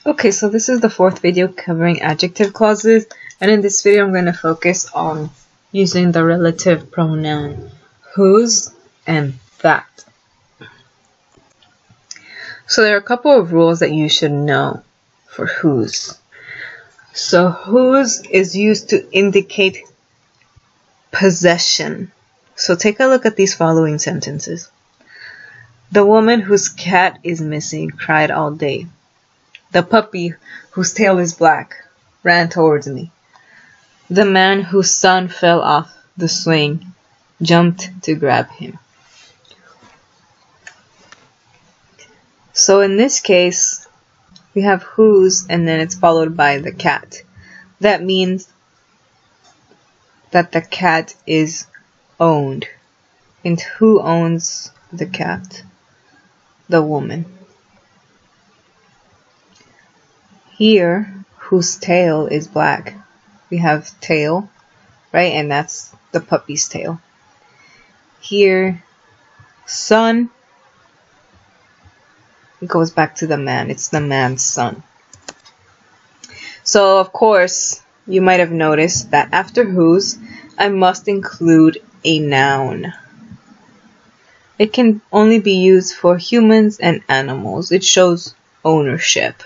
Okay, so this is the fourth video covering adjective clauses, and in this video I'm going to focus on using the relative pronoun whose and that. So there are a couple of rules that you should know for whose. So whose is used to indicate possession. So take a look at these following sentences. The woman whose cat is missing cried all day. The puppy whose tail is black ran towards me. The man whose son fell off the swing jumped to grab him. So in this case, we have whose and then it's followed by the cat. That means that the cat is owned. And who owns the cat? The woman. Here, whose tail is black. We have tail, right? And that's the puppy's tail. Here, son, it goes back to the man. It's the man's son. So, of course, you might have noticed that after whose, I must include a noun. It can only be used for humans and animals. It shows ownership.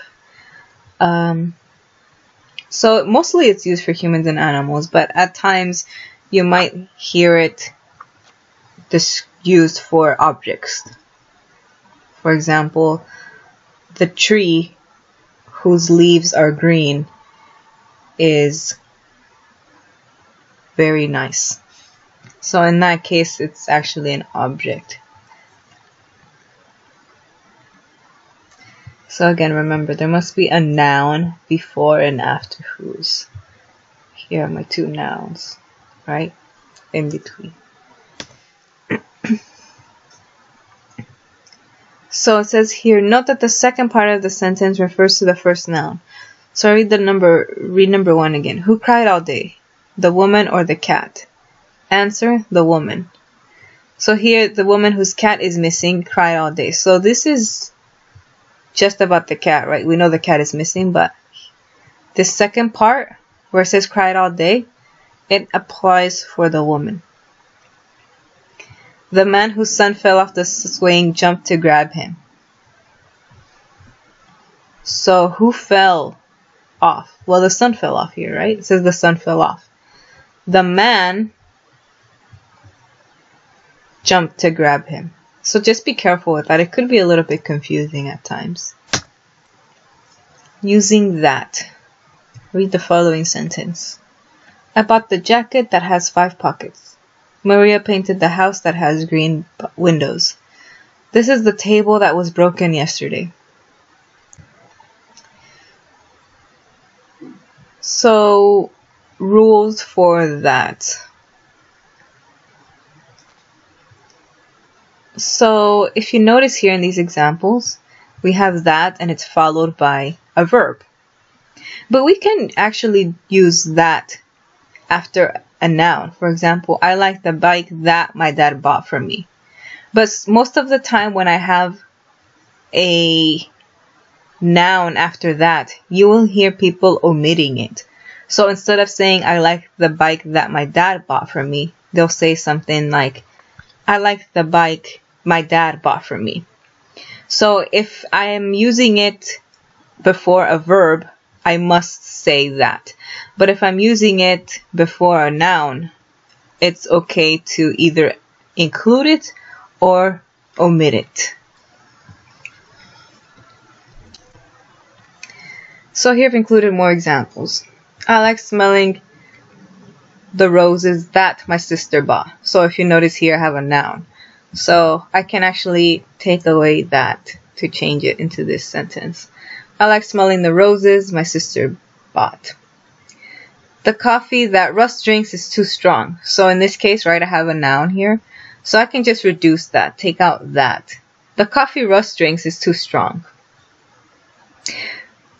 So mostly it's used for humans and animals, but at times you might hear it used for objects. For example, the tree whose leaves are green is very nice. So in that case, it's actually an object. So again, remember, there must be a noun before and after whose. Here are my two nouns, right? In between. So it says here, note that the second part of the sentence refers to the first noun. So read number one again. Who cried all day? The woman or the cat? Answer, the woman. So here, the woman whose cat is missing cried all day. So this is just about the cat, right? We know the cat is missing, but this second part where it says cried all day, it applies for the woman. The man whose son fell off the swing jumped to grab him. So who fell off? Well, the son fell off here, right? It says the son fell off. The man jumped to grab him. So just be careful with that. It could be a little bit confusing at times. Using that, read the following sentence. I bought the jacket that has 5 pockets. Maria painted the house that has green windows. This is the table that was broken yesterday. So, rules for that. So, if you notice here in these examples, we have that and it's followed by a verb. But we can actually use that after a noun. For example, I like the bike that my dad bought for me. But most of the time when I have a noun after that, you will hear people omitting it. So instead of saying, I like the bike that my dad bought for me, they'll say something like, I like the bike my dad bought for me. So if I am using it before a verb, I must say that. But if I'm using it before a noun, it's okay to either include it or omit it. So here I've included more examples. I like smelling the roses that my sister bought. So if you notice here, I have a noun. So I can actually take away that to change it into this sentence. I like smelling the roses my sister bought. The coffee that Russ drinks is too strong. So in this case, right, I have a noun here. So I can just reduce that, take out that. The coffee Russ drinks is too strong.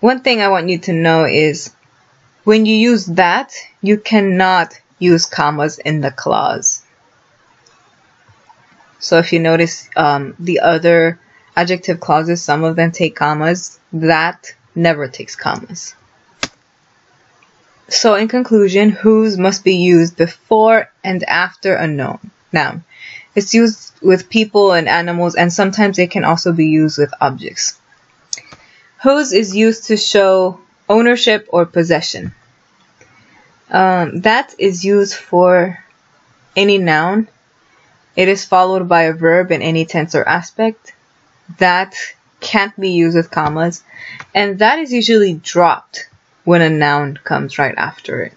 One thing I want you to know is when you use that, you cannot use commas in the clause. So if you notice the other adjective clauses, some of them take commas. That never takes commas. So in conclusion, whose must be used before and after a noun. It's used with people and animals, and sometimes it can also be used with objects. Whose is used to show ownership or possession. That is used for any noun. It is followed by a verb in any tense or aspect. That can't be used with commas, and that is usually dropped when a noun comes right after it.